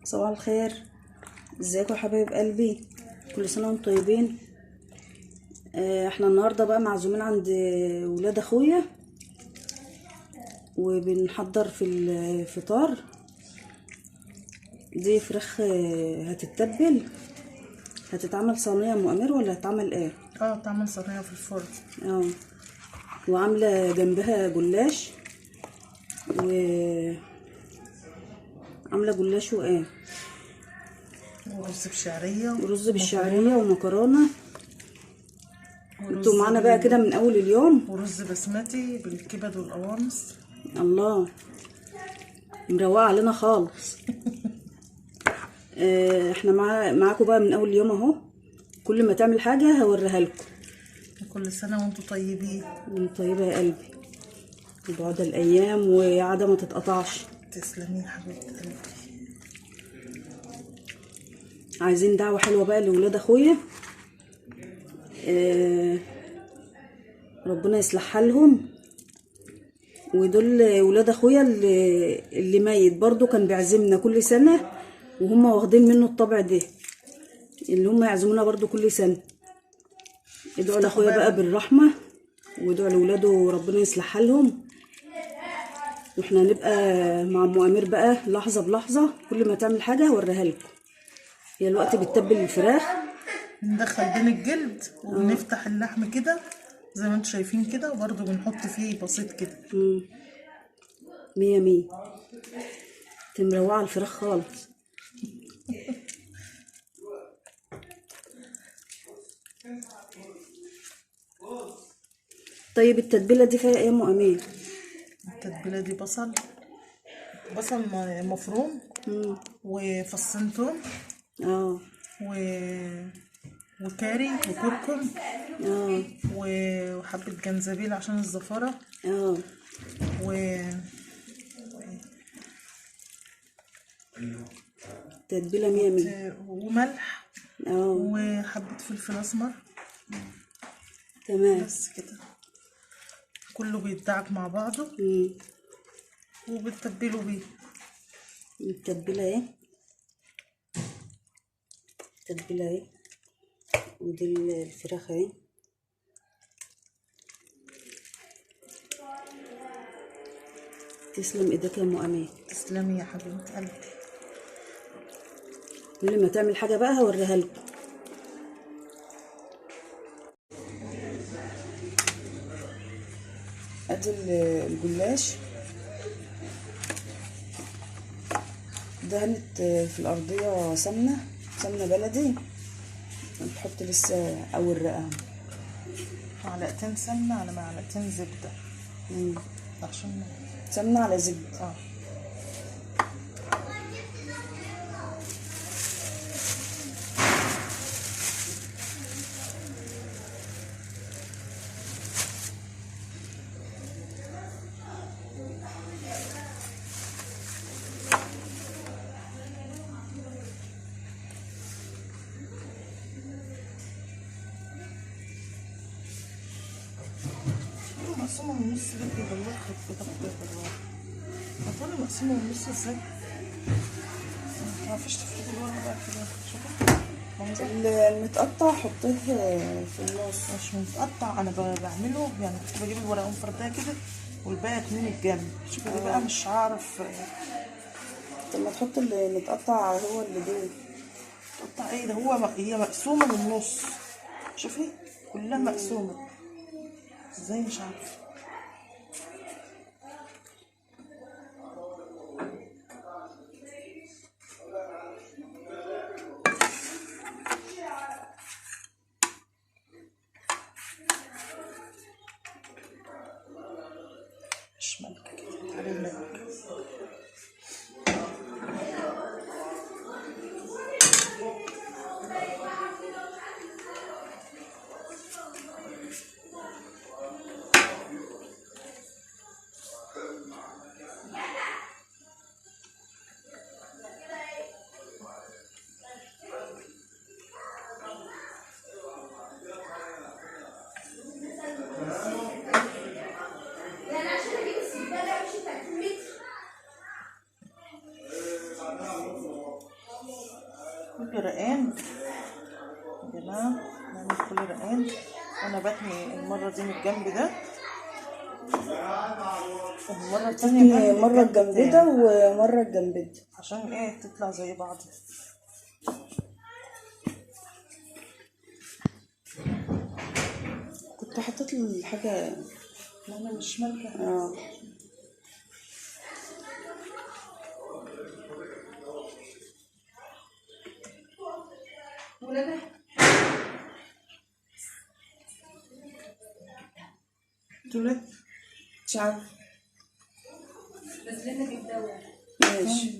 صباح الخير. ازيكم يا حبايب قلبي؟ كل سنه وانتم طيبين. احنا النهارده بقى معزومين عند ولاد اخويا وبنحضر في الفطار. دي فراخ هتتبل، هتتعمل صينيه مؤمر ولا هتتعمل ايه؟ تعمل صينيه في الفرن. وعامله جنبها جلاش، وعامله جلاش وايه، ورز بشعريه ورز بالشعريه ومكرونه. انتوا معانا بقى كده من اول اليوم. ورز بسمتي بالكبد والقوانص. الله، مروقه علينا خالص. احنا معاكم بقى من اول يوم اهو. كل ما تعمل حاجه هوريها لكم. كل سنه وانتم طيبين. وانت طيبه يا قلبي، وبعد الايام وعاده ما تتقطعش. تسلمي يا حبيبه قلبي. عايزين دعوه حلوه بقى لولاد اخويا. ربنا يصلح حالهم. ودول ولاد اخويا اللي ميت برضو كان بيعزمنا كل سنه، وهم واخدين منه الطبع ده اللي هم يعزمونا برضو كل سنه. ادعوا لاخويا بقى بالرحمه، وادعوا لاولاده ربنا يصلح حالهم. واحنا هنبقى مع ام امير بقى لحظه بلحظه. كل ما تعمل حاجه هوريها لكم. هي الوقت بتتبل الفراخ، بندخل بين الجلد وبنفتح اللحم كده زي ما انتم شايفين كده، وبرده بنحط فيه بسيط كده. مية مية. مروعه الفراخ خالص. طيب التتبيله دي فيها ايه يا ام امير؟ التتبيله دي بصل مفروم، وفصين توم، وكاري وكركم، وحبه جنزبيل عشان الزفاره، تتبيله مية مية، وملح، وحبه فلفل اسمر. تمام. بس كده كله بيتدعك مع بعضه. وبتتبلوا بيه. التتبيله اهي، التتبيله اهي، ودي الفراخ اهي. تسلم ايدك يا ام امين. تسلمي يا حبيبه قلبي. كل ما تعمل حاجه بقى هوريها لكم. ادي الجلاش دهنت في الارضيه سمنه بلدي. بتحط لسه اول رقه، معلقتين سمنه على معلقتين زبده. عشان سمنه على زبده. مقسومه من النص بدي والله خفيفه بالراحه. هتقولي مقسومه من النص ازاي؟ مفيش تفريط الورقه بقى كده. شوفي المتقطع حطيه في النص. مش متقطع، انا بعمله يعني كنت بجيب الورقه ومفردها كده والباقي اتنين الجنب. شوفي دي بقى مش هعرف. طب ما تحط اللي متقطع هو اللي دول. متقطع ايه ده؟ هي مقسومه من النص. شوفي كلها مقسومه ازاي مش عارفه. مش مالكه كده، تعالي الملك. كل رقان يا جماعة، نعمل كل رقان. وانا بتني المرة دي من الجنب ده، والمرة التانية تتني بتني مرة الجنب الجنب التاني. ده ومرة الجنب ده. عشان ايه تطلع زي بعض. كنت حطيت له الحاجة. ما انا مش مالكة. اه تولد مش عارفة. ماشي.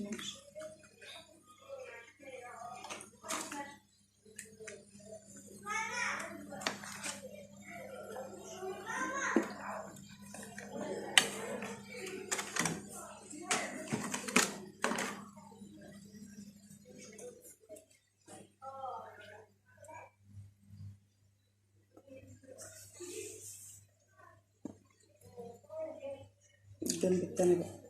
الجنب التاني بقى.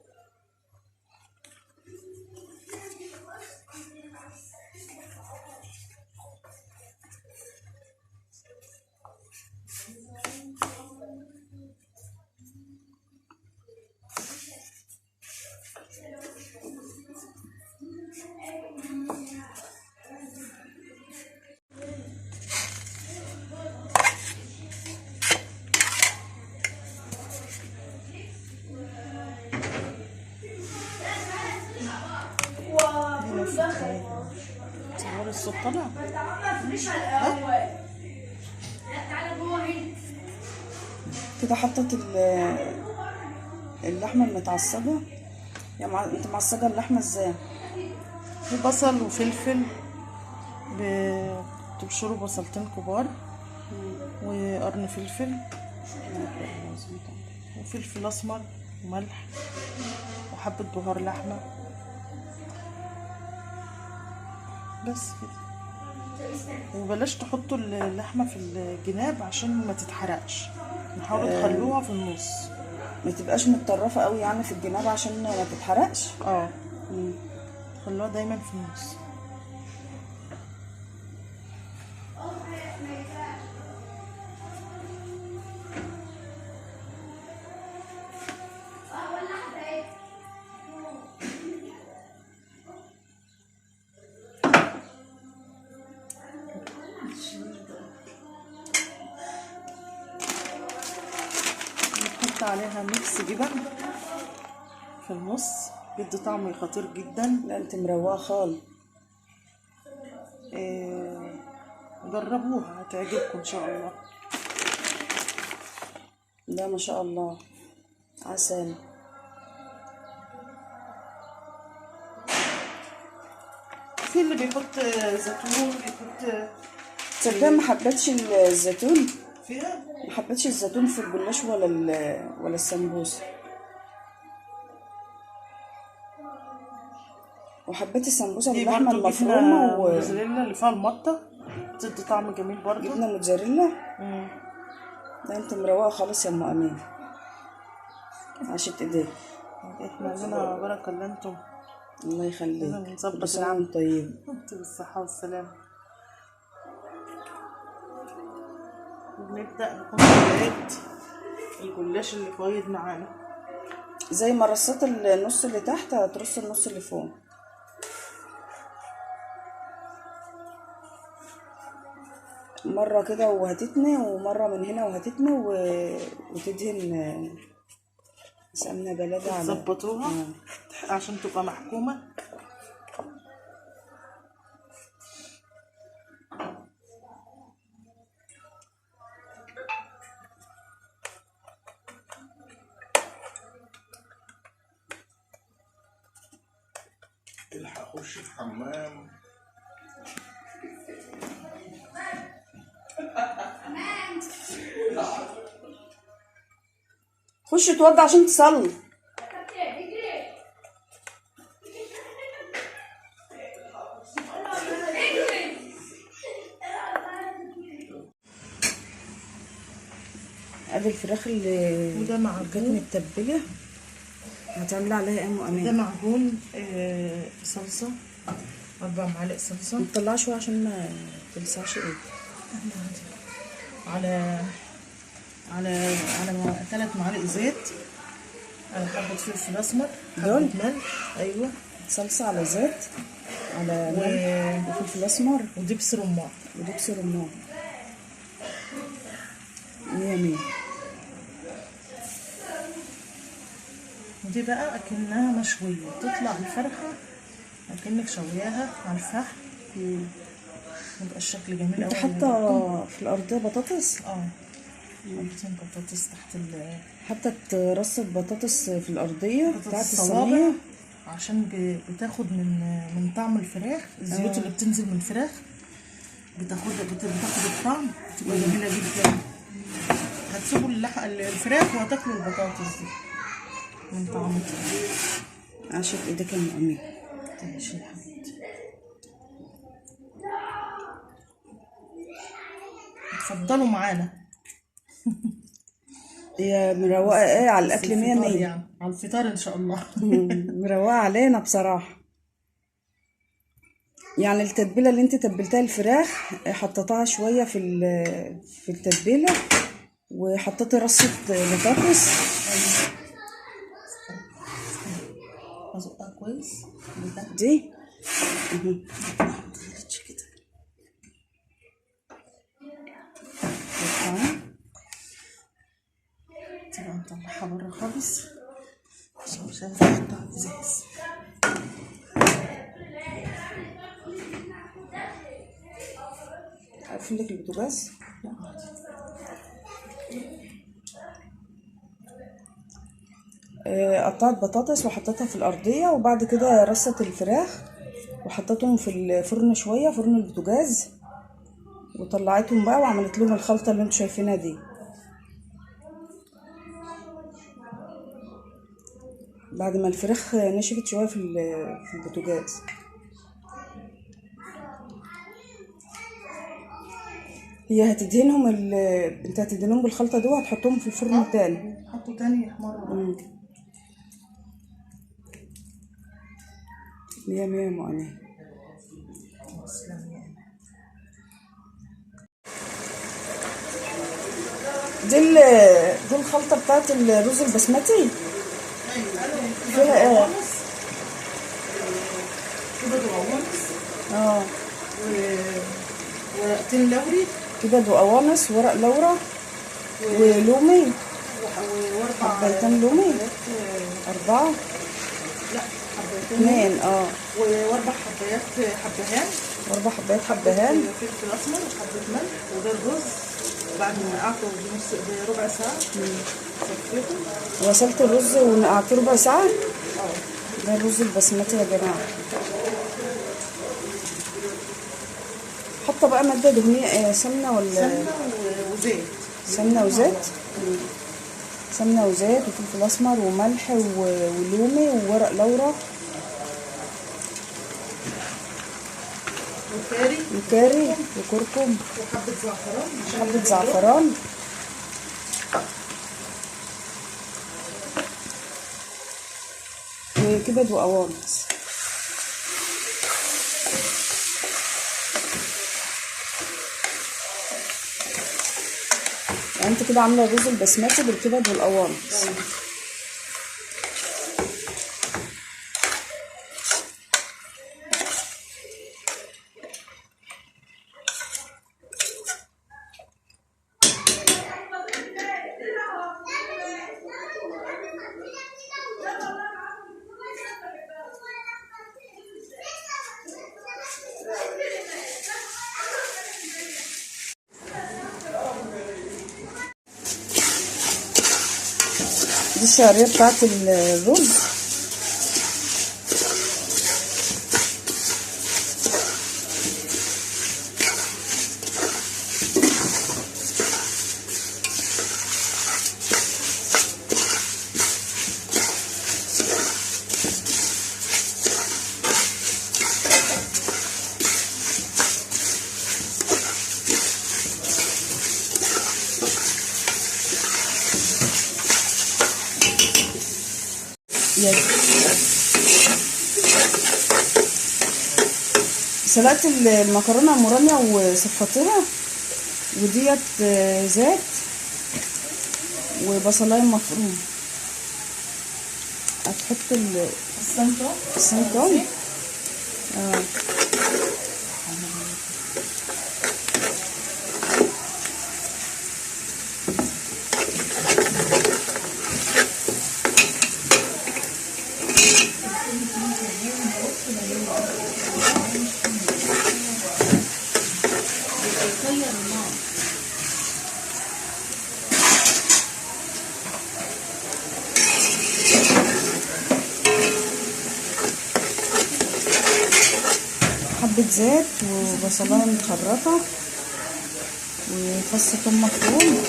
صور الصوت طلع. كده حطيت اللحمة المتعصجة. انت معصجة اللحمة ازاي؟ في بصل وفلفل، بتبشروا بصلتين كبار وقرن فلفل وفلفل اسمر وملح وحبة بهار لحمة، بس كده. وبلاش تحطوا اللحمة في الجناب عشان ما تتحرقش، نحاولوا تخلوها في النص. ما تبقاش متطرفة قوي يعني في الجناب عشان ما تتحرقش. خلوها دايما في النص. نحط عليها ميكس جبن في النص، بيدي طعم خطير جدا. لا انت مروقة خالص. جربوها هتعجبكم ان شاء الله. لا ما شاء الله عسل. في اللي بيحط زيتون، بيحط. تصدق ما حبيتش الزيتون. فيها ما حبيتش الزيتون في الجلاش ولا السمبوسة. وحبيت السمبوسة دي باللحمة برضو المفرومة جبنة موتزاريلا اللي فيها المطة، بتدي طعم جميل برضو. جبنة موتزاريلا. لا انت مروقة خالص يا ام امين، عاشت ايديك. احنا لنا بركة اللي انتم. الله يخليك. لازم نظبط كل سنة العمل. وانت طيب. انتوا بالصحة والسلامة. ونبدأ نحط بقيت الجلاش اللي فايض معانا. زي ما رصيت النص اللي تحت هترص النص اللي فوق. مرة كده وهتتني، ومرة من هنا وهتتني وتدهن سمنة بلدي على تظبطوها عشان تبقى محكومة. الحق اخش الحمام. خش اتوضى عشان تصلي. ادي الفراخ اللي وده معجون كانت متبله، هتعملي عليها ايه يا ام امين؟ ده معجون صلصة 4 معالق صلصه. نطلعها شويه عشان ما تلسعش ايه. على 3 معالق زيت، على حبه فلفل اسمر، دول؟ حبه ملح. ايوه. صلصه على زيت على ملح وفلفل اسمر ودبس رمان. ودبس رمان. 100. ودي بقى اكنها مشويه، تطلع الفرخه اكنك شوياها على الفحم. يبقى الشكل جميل انت قوي. حاطه في الارضيه بطاطس؟ حاطين بطاطس تحت حتى رصة بطاطس في الأرضية بتاعت الصوابع، الصينية عشان بتاخد من طعم الفراخ، الزيوت اللي بتنزل من الفراخ بتاخد الطعم، بتبقى جميله جدا. هتسيبوا الفراخ وهتاكلوا البطاطس دي من طعمها. عشان ايديك يا ام امين. ماشي يا حبيبتي. اتفضلوا معانا. هي مروقة ايه على الأكل 100 الفطار 100. يعني على الفطار ان شاء الله. مروقة علينا بصراحة. يعني التتبيلة اللي انت تبلتها الفراخ حطيتها شوية في التتبيلة، وحطيتي رصة بطاطس. ازقها كويس دي كده. تبقى نطلعها بره خالص عشان مش هينفع احطها على الازاز. عارفين لك البوتاجاز؟ قطعت بطاطس وحطيتها في الأرضية، وبعد كده رصت الفراخ وحطيتهم في الفرن شوية، فرن البوتاجاز، وطلعتهم بقى وعملت لهم الخلطة اللي انتوا شايفينها دي. بعد ما الفراخ نشفت شوية في البوتاجاز. هي هتدهنهم انت هتدهنهم بالخلطة دي وهتحطهم في الفرن تاني. حطوا تاني يحمروا. 100 100 يا مؤمنة. دي الخلطة بتاعت الرز البسمتي. فيها ايه؟ كبد وقوانص. ورقتين لوري. كبد وقوانص، ورق لورا، ولومي، حبيتين لومي. 4. لا، حبيتين. 2 و4 حبايات حبهان. و4 حبايات حبهان. فلفل اسمر وحبة ملح. وده الرز بعد ما نقعته بربع ساعة. صفيته. غسلت الرز ونقعته ربع ساعة. ده الرز البسمتي يا جماعة. حاطة بقى مادة دهنية، سمنة ولا سمنة وزيت. سمنة وزيت. سمنة وزيت وفلفل اسمر وملح ولومي وورق لورا وكاري وكركم وحبة زعفران. حبة زعفران. وكبد وقوانص. يعني انت كده عامله الرز البسمتي بالكبد والقوانص. دي الشعرية بتاعت الرز. يا سلقت المكرونه المورانيا وصفطتها، وديت زيت وبصلايه مفروم. هتحط السمطه. حبة زيت وبصلاية متخرطة وفص ثوم مفروم.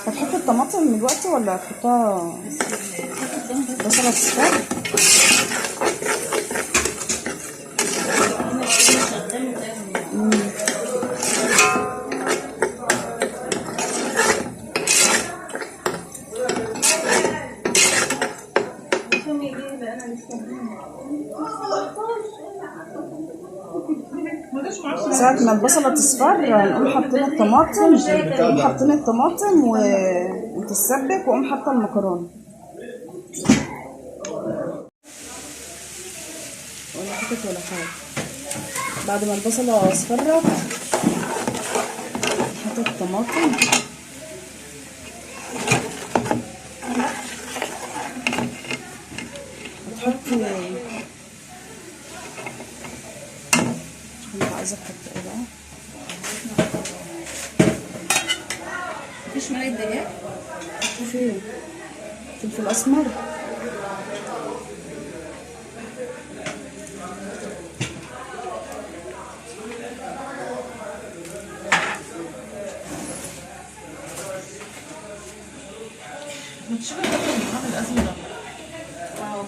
هتحط الطماطم دلوقتي ولا هتحطها بصلة اصفر؟ ساعة ما البصلة تصفر نقوم حاطين الطماطم، وتتسبك، واقوم حاطة المكرونة. ولا حطيت ولا حاجة. بعد ما البصلة اصفرت حطيت الطماطم، هتحطي عايزة احط ايه بقى؟ مفيش مرقة دجاج؟ في فلفل اسمر، بتشيل الأكل الأزرق ده.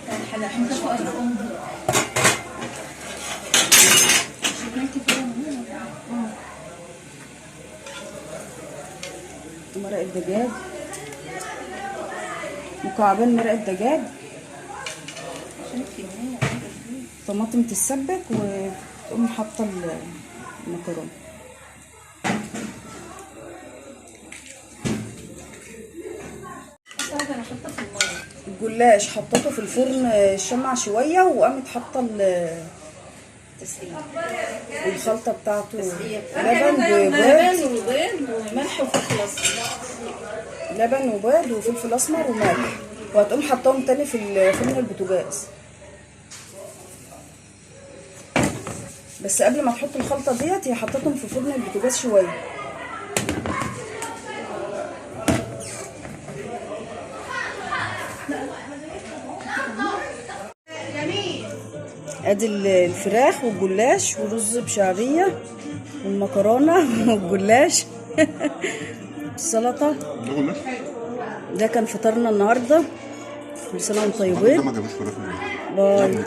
بتاع الحلا احنا فوق الأم. مرق الدجاج، مكعبين مرق الدجاج، طماطم تتسبك، وتقوم حاطه المكرونه. الجلاش حطيته في الفرن الشمع شويه، وقامت حاطه الخلطه بتاعته، لبن وبيض وملح وفلفل اسمر. لبن وبيض وفلفل اسمر وملح، وهتقوم حطاهم تاني في فرن البوتاجاز. بس قبل ما تحط الخلطه ديت هي حطيتهم في فرن البوتاجاز شويه. ادي الفراخ والجلاش ورز بشعريه والمكرونه والجلاش السلطه. ده كان فطارنا النهارده. كل سنه وانتم طيبين. ما جابوش فراخ. باي.